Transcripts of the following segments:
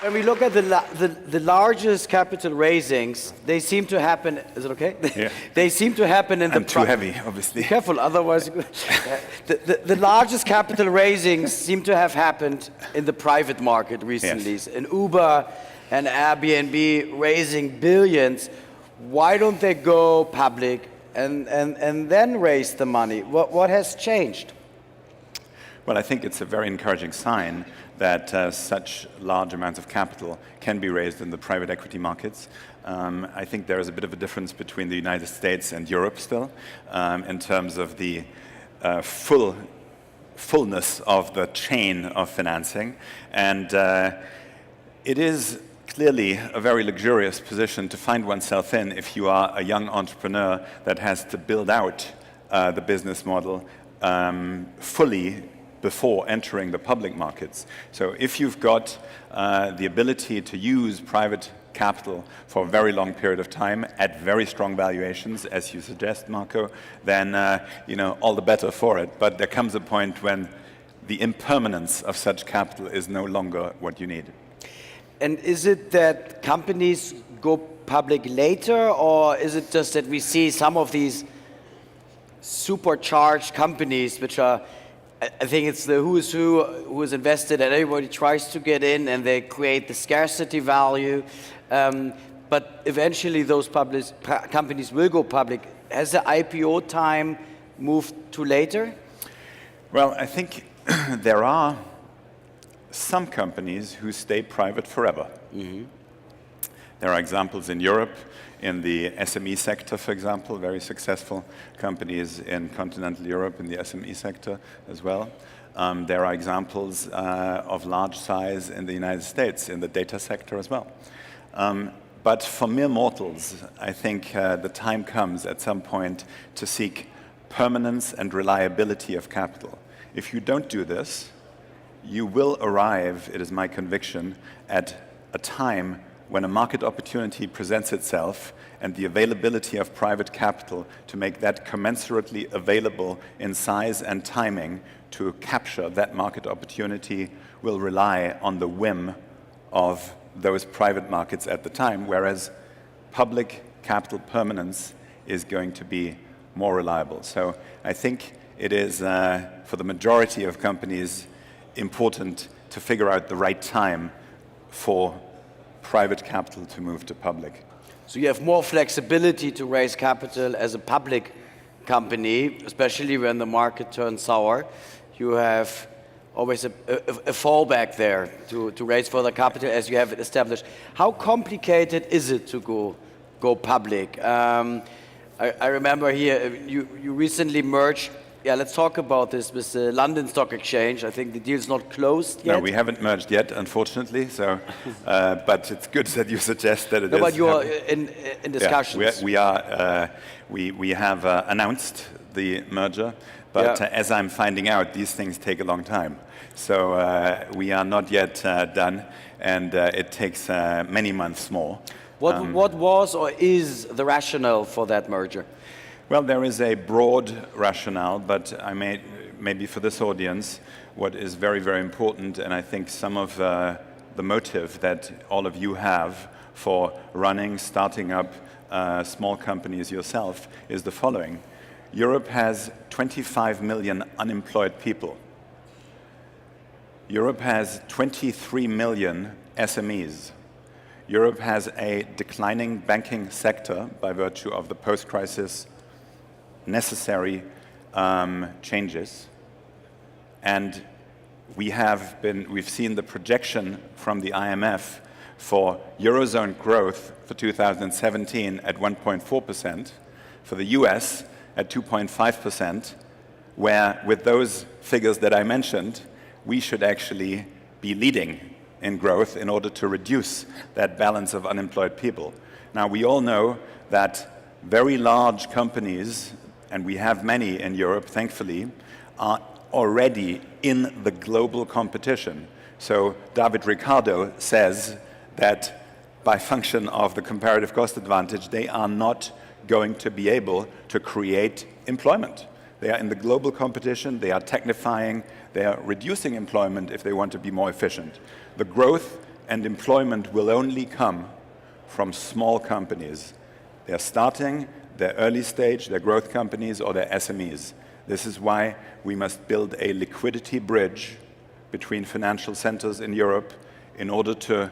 When we look at the largest capital raisings, they seem to happen. Is it okay? Yeah. They seem to happen in I'm too heavy, obviously. Be careful, otherwise. The largest capital raisings seem to have happened in the private market recently. Yes. In Uber and Airbnb raising billions. Why don't they go public and then raise the money? What has changed? Well, I think it's a very encouraging sign that such large amounts of capital can be raised in the private equity markets. I think there is a bit of a difference between the United States and Europe still in terms of the fullness of the chain of financing. And it is clearly a very luxurious position to find oneself in if you are a young entrepreneur that has to build out the business model fully before entering the public markets. So if you've got the ability to use private capital for a very long period of time at very strong valuations, as you suggest, Marco, then all the better for it. But there comes a point when the impermanence of such capital is no longer what you need. And is it that companies go public later, or is it just that we see some of these supercharged companies which are, I think it's the who is invested, and everybody tries to get in, and they create the scarcity value. But eventually, those companies will go public. Has the IPO time moved to later? Well, I think there are some companies who stay private forever. Mm-hmm. There are examples in Europe, in the SME sector, for example, very successful companies in continental Europe in the SME sector as well. There are examples of large size in the United States in the data sector as well. But for mere mortals, I think the time comes at some point to seek permanence and reliability of capital. If you don't do this, you will arrive, it is my conviction, at a time when a market opportunity presents itself and the availability of private capital to make that commensurately available in size and timing to capture that market opportunity will rely on the whim of those private markets at the time, whereas public capital permanence is going to be more reliable. So I think it is, for the majority of companies, important to figure out the right time for private capital to move to public. So you have more flexibility to raise capital as a public company, especially when the market turns sour. You have always a fallback there to raise further capital as you have it established. How complicated is it to go public? I remember here you recently merged. Yeah, let's talk about this with the London Stock Exchange. I think the deal's not closed yet. No, we haven't merged yet, unfortunately. So, but it's good that you suggest that it is. But you are in discussions. Yeah, we have announced the merger, but as I'm finding out, these things take a long time. So we are not yet done, and it takes many months more. What was or is the rationale for that merger? Well, there is a broad rationale, but I maybe for this audience, what is very, very important, and I think some of the motive that all of you have for starting up small companies yourself is the following. Europe has 25 million unemployed people. Europe has 23 million SMEs. Europe has a declining banking sector by virtue of the post-crisis necessary changes, and we've seen the projection from the IMF for Eurozone growth for 2017 at 1.4%, for the US at 2.5%, where with those figures that I mentioned, we should actually be leading in growth in order to reduce that balance of unemployed people. Now, we all know that very large companies, and we have many in Europe, thankfully, are already in the global competition. So David Ricardo says that by function of the comparative cost advantage, they are not going to be able to create employment. They are in the global competition, they are technifying, they are reducing employment if they want to be more efficient. The growth and employment will only come from small companies. They're starting, they're early stage, they're growth companies, or they're SMEs. This is why we must build a liquidity bridge between financial centers in Europe in order to,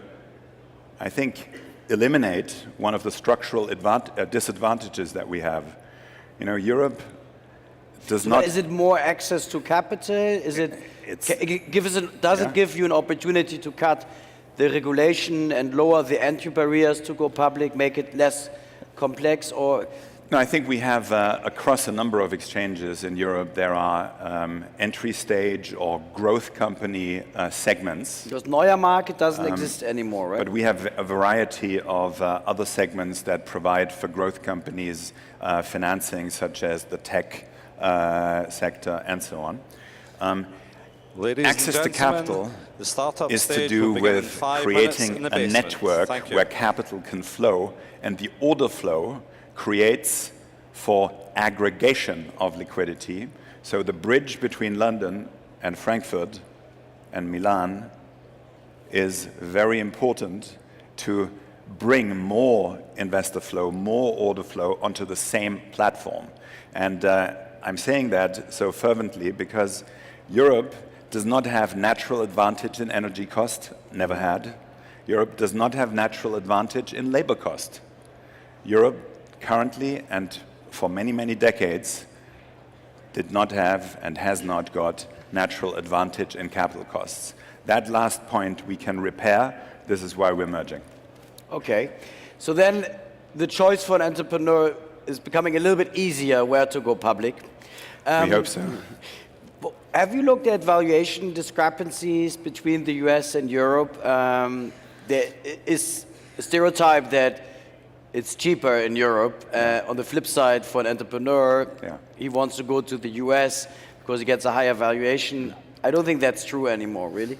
I think, eliminate one of the structural disadvantages that we have. You know, Europe does not... Is it more access to capital? Is it... Does it give you an opportunity to cut the regulation and lower the entry barriers to go public, make it less complex, or... No, I think we have, across a number of exchanges in Europe, there are entry stage or growth company segments. Because NOAH market doesn't exist anymore, right? But we have a variety of other segments that provide for growth companies financing, such as the tech sector and so on. Access to capital is to do with creating a network where capital can flow, and the order flow creates for aggregation of liquidity. So the bridge between London and Frankfurt and Milan is very important to bring more investor flow, more order flow onto the same platform. And I'm saying that so fervently because Europe does not have natural advantage in energy cost, never had. Europe does not have natural advantage in labor cost. Europe currently, and for many, many decades, did not have and has not got natural advantage in capital costs. That last point we can repair. This is why we're merging. Okay. So then the choice for an entrepreneur is becoming a little bit easier where to go public. We hope so. Have you looked at valuation discrepancies between the US and Europe? There is a stereotype that it's cheaper in Europe. On the flip side, for an entrepreneur, he wants to go to the US because he gets a higher valuation. I don't think that's true anymore, really.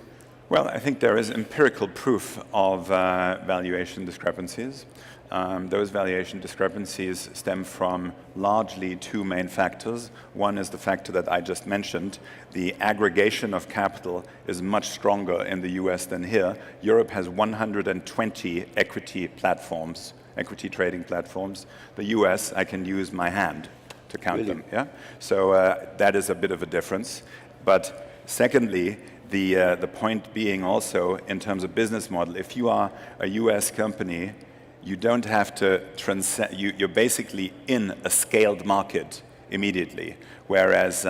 Well, I think there is empirical proof of valuation discrepancies. Those valuation discrepancies stem from largely two main factors. One is the factor that I just mentioned. The aggregation of capital is much stronger in the US than here. Europe has 120 equity platforms, equity trading platforms. The US, I can use my hand to count them. Yeah? So that is a bit of a difference. But secondly, the point being also in terms of business model, if you are a US company, you don't have to you're basically in a scaled market immediately, whereas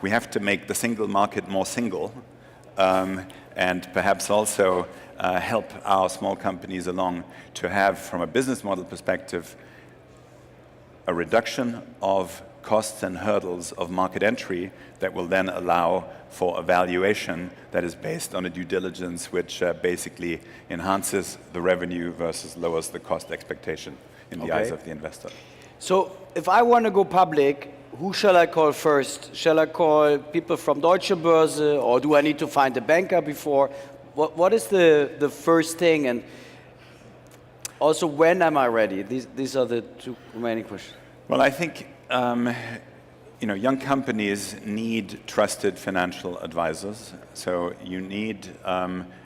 we have to make the single market more single and perhaps also help our small companies along to have, from a business model perspective, a reduction of costs and hurdles of market entry that will then allow for a valuation that is based on a due diligence which basically enhances the revenue versus lowers the cost expectation in the eyes of the investor. So if I want to go public, who shall I call first? Shall I call people from Deutsche Börse, or do I need to find a banker before? What is the first thing, and also when am I ready? These are the two remaining questions. Well, I think young companies need trusted financial advisors. So you need,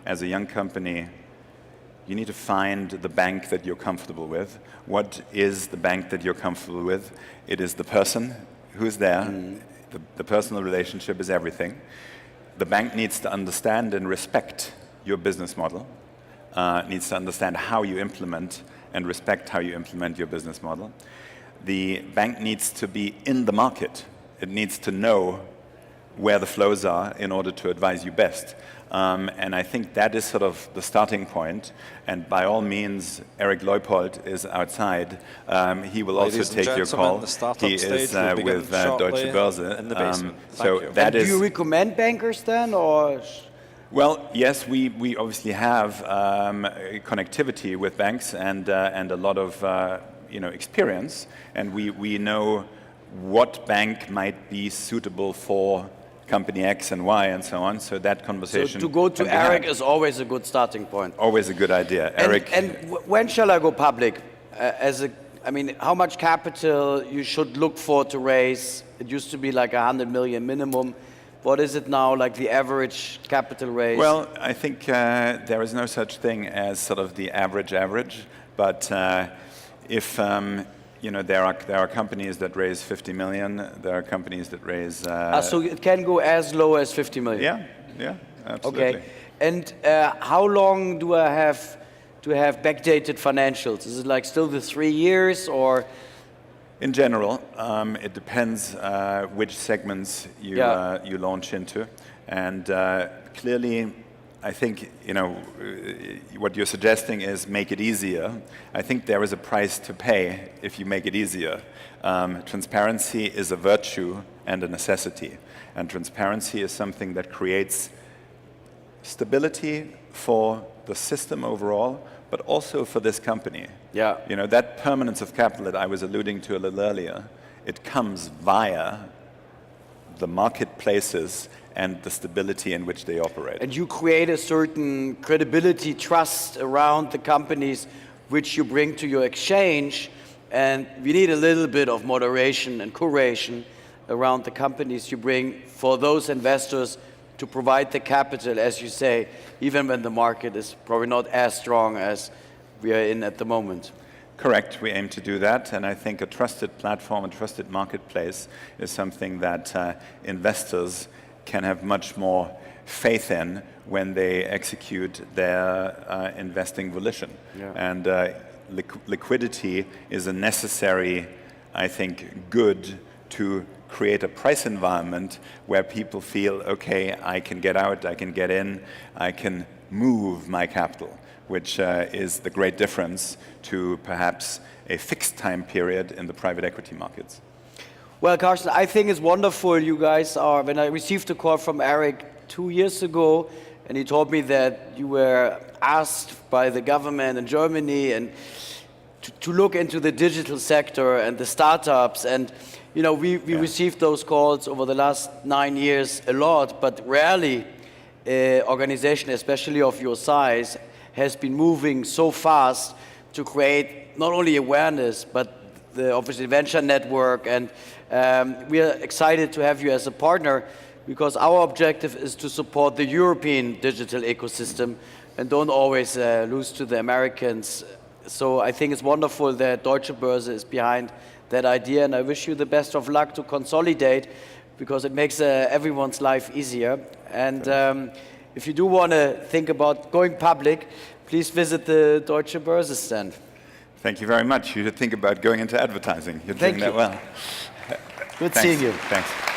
as a young company, you need to find the bank that you're comfortable with. What is the bank that you're comfortable with? It is the person who's there. The personal relationship is everything. The bank needs to understand and respect your business model, needs to understand how you implement and respect how you implement your business model. The bank needs to be in the market. It needs to know where the flows are in order to advise you best. And I think that is sort of the starting point. And by all means, Eric Leupold is outside. He will also take your call. He is with Deutsche Börse. Do you recommend bankers then, or? Well, yes, we obviously have connectivity with banks and a lot of experience, and we know what bank might be suitable for company X and Y and so on. So that conversation. So to go to Eric is always a good starting point. Always a good idea, Eric. And when shall I go public? How much capital you should look for to raise? It used to be like 100 million minimum. what is it now, like the average capital raise? Well, I think there is no such thing as sort of the average, but if there are companies that raise 50 million, there are companies that raise. So it can go as low as 50 million. Yeah, absolutely. Okay, and how long do I have to have backdated financials? Is it like still the 3 years or? In general, it depends which segments you launch into, and clearly, I think what you're suggesting is make it easier. I think there is a price to pay if you make it easier. Transparency is a virtue and a necessity, and transparency is something that creates stability for the system overall, but also for this company. Yeah. That permanence of capital that I was alluding to a little earlier, it comes via the marketplaces and the stability in which they operate. And you create a certain credibility, trust around the companies which you bring to your exchange, and we need a little bit of moderation and curation around the companies you bring for those investors to provide the capital, as you say, even when the market is probably not as strong as we are in at the moment. Correct, we aim to do that, and I think a trusted platform, a trusted marketplace is something that investors can have much more faith in when they execute their investing volition. Yeah. And liquidity is a necessary, I think, good to create a price environment where people feel, okay, I can get out, I can get in, I can move my capital, which is the great difference to perhaps a fixed time period in the private equity markets. Well, Carsten, I think it's wonderful you guys are. When I received a call from Eric 2 years ago, and he told me that you were asked by the government in Germany and to look into the digital sector and the startups, and we received those calls over the last 9 years a lot, but rarely an organization, especially of your size, has been moving so fast to create not only awareness, but the obviously venture network. And we are excited to have you as a partner, because our objective is to support the European digital ecosystem and don't always lose to the Americans. So I think it's wonderful that Deutsche Börse is behind that idea, and I wish you the best of luck to consolidate, because it makes everyone's life easier. And if you do want to think about going public, please visit the Deutsche Börse stand. Thank you very much. You should think about going into advertising. You're doing that well. Good seeing you. Thanks.